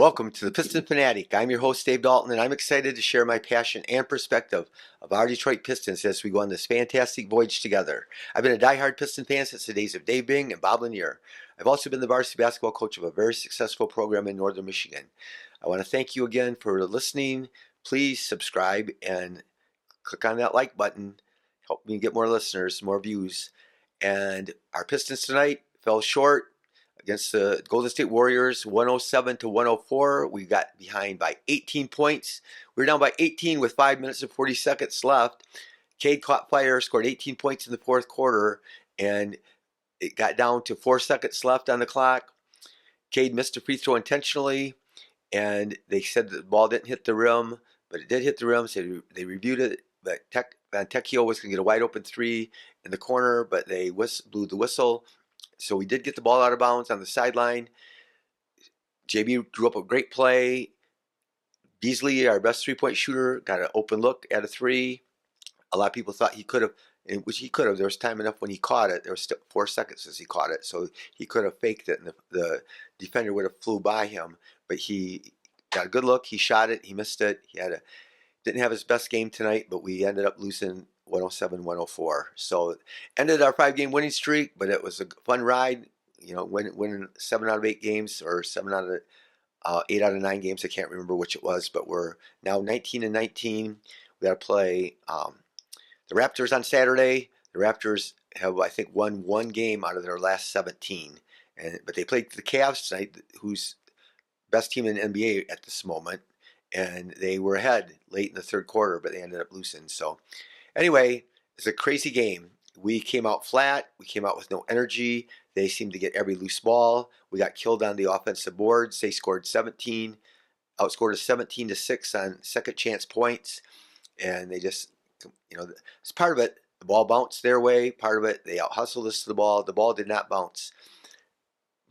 Welcome to the Piston Fanatic. I'm your host, Dave Dalton, and I'm excited to share my passion and perspective of our Detroit Pistons as we go on this fantastic voyage together. I've been a diehard Piston fan since the days of Dave Bing and Bob Lanier. I've also been the varsity basketball coach of a very successful program in northern Michigan. I want to thank you again for listening. Please subscribe and click on that like button. Help me get more listeners, more views. And our Pistons tonight fell short against the Golden State Warriors, 107 to 104. We got behind by 18 points. We were down by 18 with 5 minutes and 40 seconds left. Cade caught fire, scored 18 points in the fourth quarter, and it got down to 4 seconds left on the clock. Cade missed a free throw intentionally, and they said the ball didn't hit the rim, but it did hit the rim, so they reviewed it. But Van Tecchio was going to get a wide open three in the corner, but they blew the whistle. So we did get the ball out of bounds on the sideline. JB drew up a great play. Beasley, our best three-point shooter, got an open look at a three. A lot of people thought he could have, which he could have. There was time enough when he caught it. There was still 4 seconds as he caught it. So he could have faked it, and the defender would have flew by him. But he got a good look. He shot it. He missed it. Didn't have his best game tonight, but we ended up losing 107-104. So ended our 5-game winning streak, but it was a fun ride. You know, winning 7 out of 8 games, or 8 out of 9 games. I can't remember which it was, but we're now 19-19. We got to play the Raptors on Saturday. The Raptors have, I think, won 1 game out of their last 17, but they played the Cavs tonight, who's best team in the NBA at this moment. And they were ahead late in the third quarter, but they ended up losing. So anyway, it's a crazy game. We came out flat. We came out with no energy. They seemed to get every loose ball. We got killed on the offensive boards. They scored 17, outscored us 17-6 on second chance points. And they just, it's part of it. The ball bounced their way. Part of it, they out-hustled us to the ball. The ball did not bounce.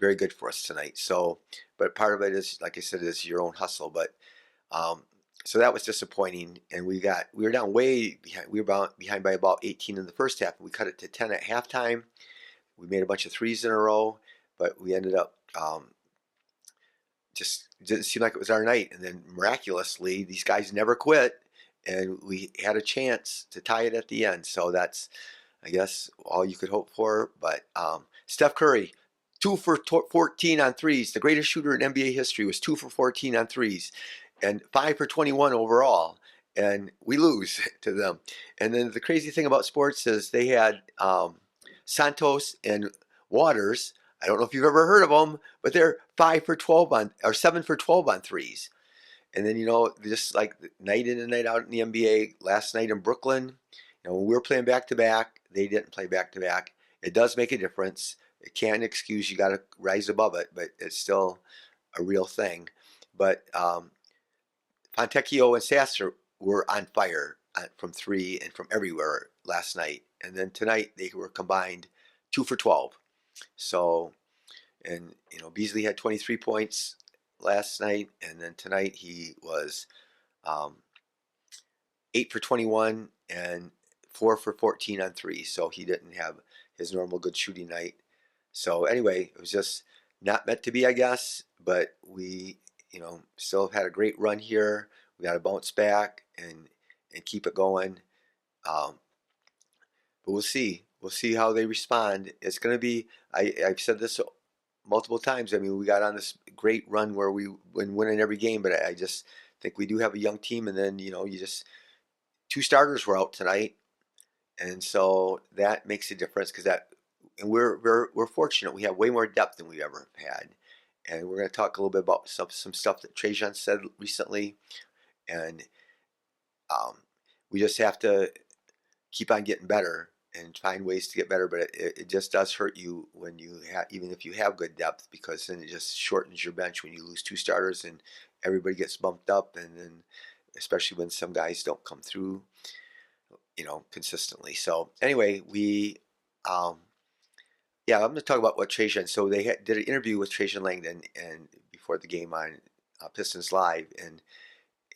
Very good for us tonight. So, but part of it is, like I said, is your own hustle. But so that was disappointing, and we were down way behind. We were behind by about 18 in the first half. We cut it to 10 at halftime. We made a bunch of threes in a row, but we ended up just didn't seem like it was our night. And then miraculously, these guys never quit, and we had a chance to tie it at the end. So that's, I guess, all you could hope for. But Steph Curry, 2 for 14 on threes. The greatest shooter in NBA history was 2 for 14 on threes. And 5 for 21 overall, and we lose to them. And then the crazy thing about sports is they had Santos and Waters. I don't know if you've ever heard of them, but they're 5 for 12 or 7 for 12 on threes. And then just like night in and night out in the NBA. Last night in Brooklyn, when we were playing back to back, they didn't play back to back. It does make a difference. It can't excuse, you got to rise above it, but it's still a real thing. But Fontecchio and Sasser were on fire from 3 and from everywhere last night. And then tonight they were combined 2 for 12. So, and Beasley had 23 points last night, and then tonight he was 8 for 21 and 4 for 14 on 3. So he didn't have his normal good shooting night. So anyway, it was just not meant to be, I guess, but we still have had a great run here. We got to bounce back and keep it going. But we'll see. We'll see how they respond. It's going to be, I've said this multiple times. I mean, we got on this great run where we been winning every game, but I just think we do have a young team. And then, you just, 2 starters were out tonight. And so that makes a difference and we're fortunate. We have way more depth than we ever had. And we're going to talk a little bit about some stuff that Trajan said recently. And we just have to keep on getting better and find ways to get better. But it just does hurt you when even if you have good depth, because then it just shortens your bench when you lose 2 starters and everybody gets bumped up. And then especially when some guys don't come through, consistently. So anyway, I'm going to talk about what Trajan. So they did an interview with Trajan Langdon and before the game on Pistons Live, and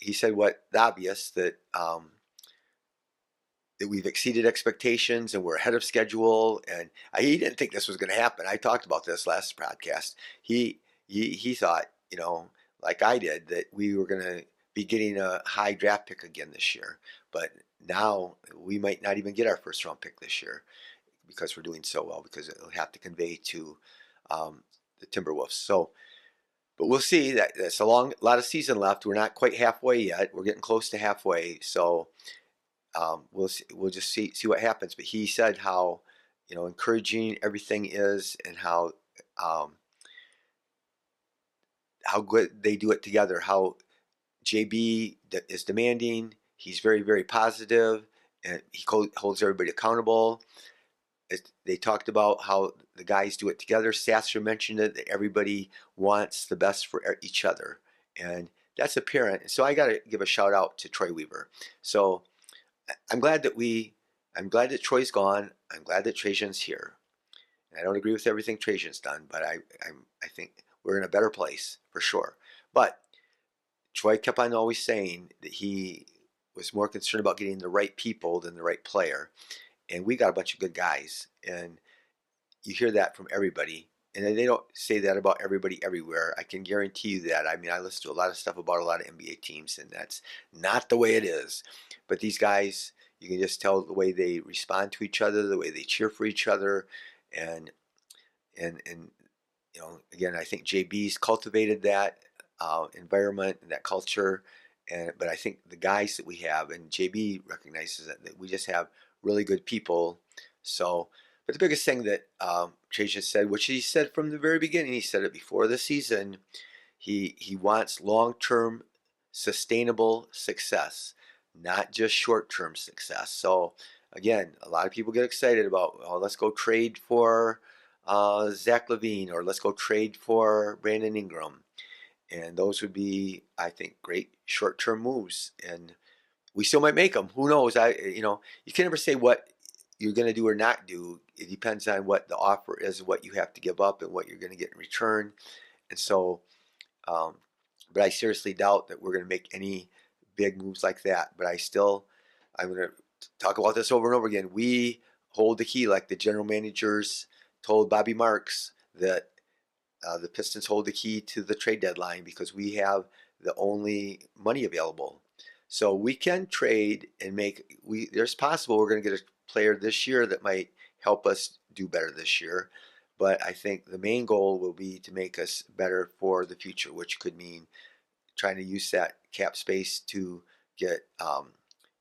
he said the obvious, that we've exceeded expectations and we're ahead of schedule. And he didn't think this was going to happen. I talked about this last podcast. He thought, like I did, that we were going to be getting a high draft pick again this year. But now we might not even get our first round pick this year because we're doing so well, because it'll have to convey to um, the Timberwolves. So, but we'll see. That's a lot of season left. We're not quite halfway yet. We're getting close to halfway. So we'll see, we'll just see what happens. But he said how encouraging everything is, and um, how good they do it together. How JB is demanding. He's very, very positive, and he holds everybody accountable. They talked about how the guys do it together. Sasser mentioned it, that everybody wants the best for each other, and that's apparent. And so I got to give a shout out to Troy Weaver. So I'm glad that Troy's gone. I'm glad that Trajan's here. And I don't agree with everything Trajan's done, but I think we're in a better place for sure. But Troy kept on always saying that he was more concerned about getting the right people than the right player. And we got a bunch of good guys, and you hear that from everybody. And they don't say that about everybody everywhere. I can guarantee you that. I mean, I listen to a lot of stuff about a lot of NBA teams, and that's not the way it is. But these guys, you can just tell the way they respond to each other, the way they cheer for each other, and and again, I think JB's cultivated that environment and that culture. But I think the guys that we have, and JB recognizes that we just have really good people. So, but the biggest thing that Trajan said, which he said from the very beginning, he said it before the season, he wants long-term sustainable success, not just short-term success. So again, a lot of people get excited about, oh, let's go trade for Zach LaVine, or let's go trade for Brandon Ingram. And those would be, I think, great short-term moves. And we still might make them. Who knows? You can never say what you're going to do or not do. It depends on what the offer is, what you have to give up, and what you're going to get in return. And so, but I seriously doubt that we're going to make any big moves like that. But I'm going to talk about this over and over again. We hold the key, like the general managers told Bobby Marks that the Pistons hold the key to the trade deadline because we have the only money available. So we can trade and there's possible we're going to get a player this year that might help us do better this year. But I think the main goal will be to make us better for the future, which could mean trying to use that cap space to get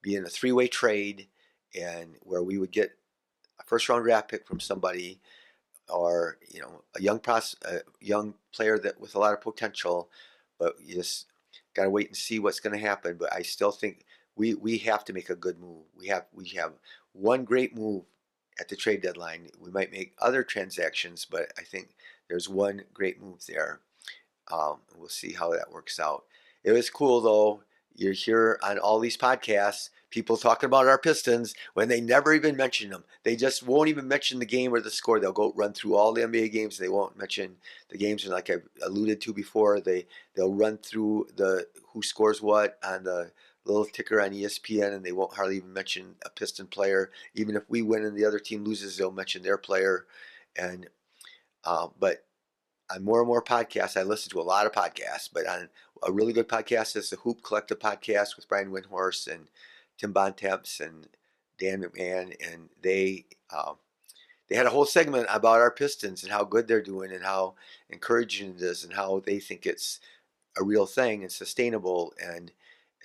be in a three-way trade, and where we would get a first-round draft pick from somebody, or a young player that with a lot of potential. But you just got to wait and see what's going to happen. But I still think we have to make a good move. We have one great move at the trade deadline. We might make other transactions, but I think there's one great move there. We'll see how that works out. It was cool though. You're here on all these podcasts, people talking about our Pistons when they never even mention them. They just won't even mention the game or the score. They'll go run through all the NBA games. They won't mention the games. And like I alluded to before, they'll run through the who scores what on the little ticker on ESPN, and they won't hardly even mention a Piston player. Even if we win and the other team loses, they'll mention their player. And but on more and more podcasts, I listen to a lot of podcasts, but on a really good podcast is the Hoop Collective podcast with Brian Windhorst and Tim Bontemps and Dan McMahon, and they had a whole segment about our Pistons and how good they're doing and how encouraging it is and how they think it's a real thing and sustainable. And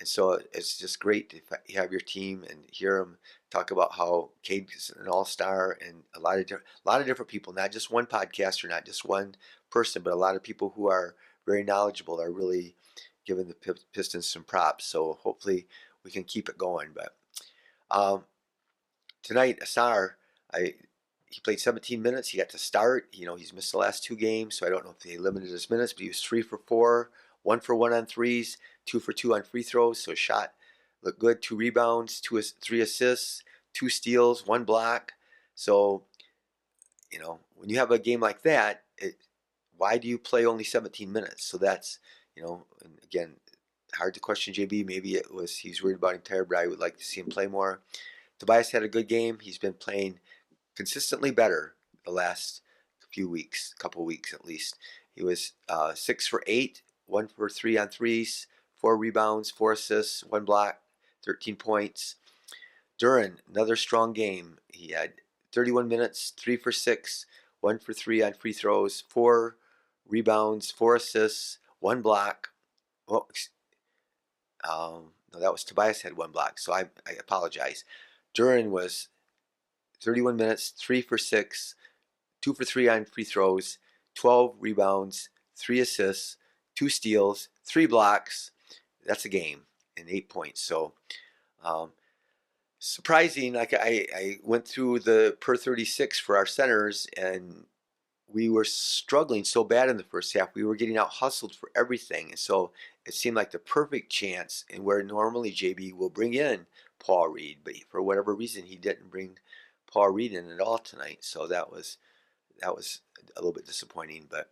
so it's just great to have your team and hear them talk about how Cade is an all-star, and a lot of different people, not just one podcaster, not just one person, but a lot of people who are very knowledgeable are really giving the Pistons some props. So hopefully we can keep it going. But tonight, Asar, he played 17 minutes. He got to start. He's missed the last two games, so I don't know if they limited his minutes, but he was 3 for 4, 1 for 1 on threes, 2 for 2 on free throws. So shot looked good. 2 rebounds, 3 assists, 2 steals, 1 block. So when you have a game like that, why do you play only 17 minutes? So that's and again, hard to question JB. Maybe it was he's worried about him tired, but I would like to see him play more. Tobias had a good game. He's been playing consistently better the last few weeks, couple weeks at least. He was 6 for 8, 1 for 3 on threes, 4 rebounds, 4 assists, 1 block, 13 points. Duran, another strong game. He had 31 minutes, 3 for 6, 1 for 3 on free throws, 4 rebounds, 4 assists, 1 block. Oh, no, that was Tobias had 1 block, so I apologize. Duran was 31 minutes, 3 for 6, 2 for 3 on free throws, 12 rebounds, 3 assists, 2 steals, 3 blocks. That's a game and 8 points. So surprising. Like I went through the per 36 for our centers, and we were struggling so bad in the first half. We were getting out hustled for everything, and so it seemed like the perfect chance. And where normally JB will bring in Paul Reed, but for whatever reason he didn't bring Paul Reed in at all tonight. So that was a little bit disappointing. But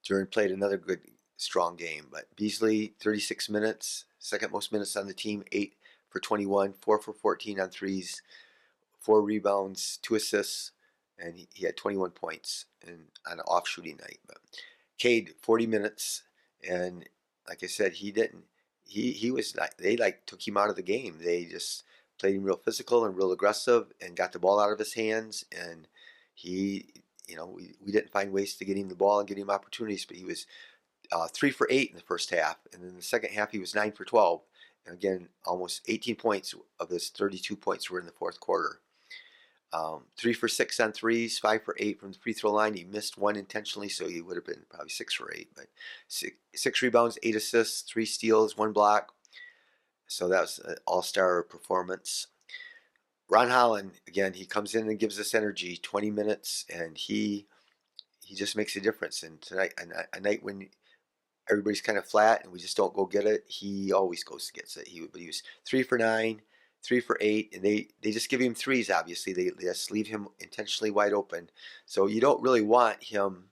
Duran played another good, strong game. But Beasley, 36 minutes, second most minutes on the team, 8 for 21, 4 for 14 on threes, 4 rebounds, 2 assists, and he had 21 points on an off shooting night. But Cade, 40 minutes, and like I said, he was not, they like took him out of the game. They just played him real physical and real aggressive and got the ball out of his hands, and we didn't find ways to get him the ball and get him opportunities, but he was 3 for 8 in the first half, and in the second half he was 9 for 12. And again, almost 18 points of his 32 points were in the fourth quarter. 3 for 6 on threes, 5 for 8 from the free throw line. He missed 1 intentionally, so he would have been probably 6 for 8. But 6 rebounds, 8 assists, 3 steals, 1 block. So that was an all-star performance. Ron Holland, again, he comes in and gives us energy, 20 minutes, and he just makes a difference. And tonight, a night when everybody's kind of flat and we just don't go get it, he always goes and gets it. But he was 3 for 9, 3 for 8, and they just give him threes. Obviously, they just leave him intentionally wide open. So you don't really want him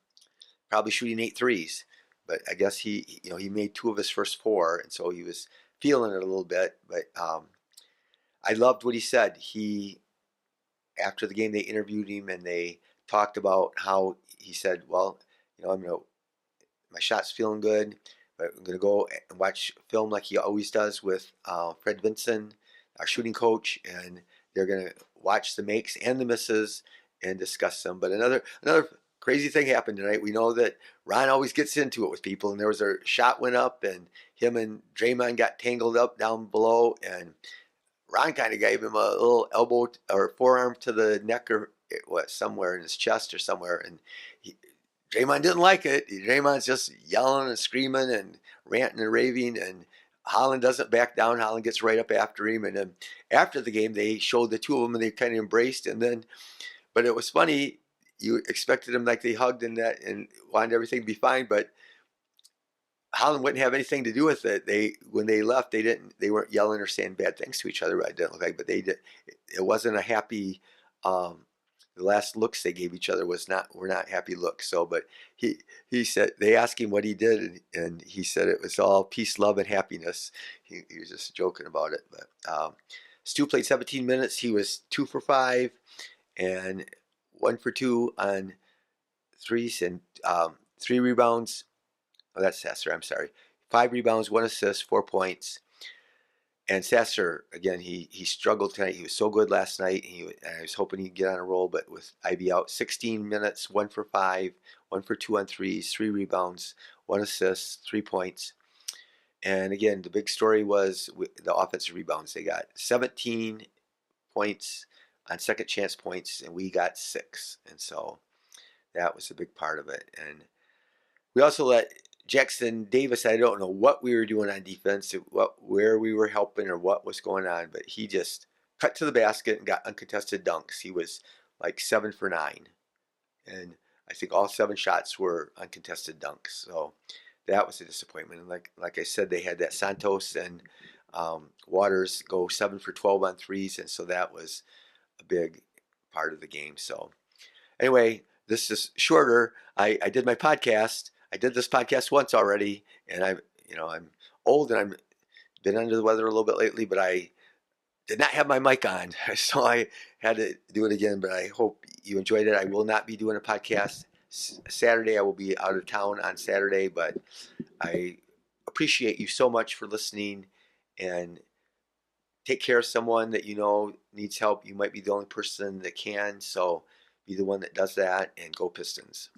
probably shooting 8 threes. But I guess he made 2 of his first 4, and so he was feeling it a little bit. But I loved what he said. After the game, they interviewed him and they talked about how he said, "Well, my shot's feeling good, but I'm going to go and watch film like he always does with Fred Vinson, our shooting coach, and they're going to watch the makes and the misses and discuss them." But another crazy thing happened tonight. We know that Ron always gets into it with people, and there was a shot went up, and him and Draymond got tangled up down below, and Ron kind of gave him a little elbow or forearm to the neck or somewhere in his chest or somewhere, and Draymond didn't like it. Draymond's just yelling and screaming and ranting and raving, and Holland doesn't back down. Holland gets right up after him, and then after the game, they showed the two of them, and they kind of embraced, but it was funny. You expected them like they hugged and wanted everything to be fine, but Holland wouldn't have anything to do with it. When they left, they weren't yelling or saying bad things to each other. It didn't look like, but they did. It wasn't a happy. The last looks they gave each other were not happy looks. So, but he said they asked him what he did, and he said it was all peace, love, and happiness. He was just joking about it. But Stu played 17 minutes. He was 2 for 5, and 1 for 2 on threes, and 3 rebounds. Oh, that's Sasser. I'm sorry. 5 rebounds, 1 assist, 4 points. And Sasser, again, he struggled tonight. He was so good last night. I was hoping he'd get on a roll, but with Ivy out, 16 minutes, 1 for 5, 1 for 2 on threes, 3 rebounds, 1 assist, 3 points. And again, the big story was the offensive rebounds. They got 17 points on second chance points, and we got 6. And so that was a big part of it. And we also let Jackson Davis, I don't know what we were doing on defense, where we were helping or what was going on, but he just cut to the basket and got uncontested dunks. He was like 7 for 9. And I think all 7 shots were uncontested dunks. So that was a disappointment. And like I said, they had that Santos and Waters go 7 for 12 on threes, and so that was a big part of the game. So anyway, this is shorter. I did my podcast. I did this podcast once already, and I'm old and I've been under the weather a little bit lately, but I did not have my mic on, so I had to do it again. But I hope you enjoyed it. I will not be doing a podcast Saturday I will be out of town on Saturday, but I appreciate you so much for listening, and take care of someone that you know needs help. You might be the only person that can, so be the one that does that, and go Pistons.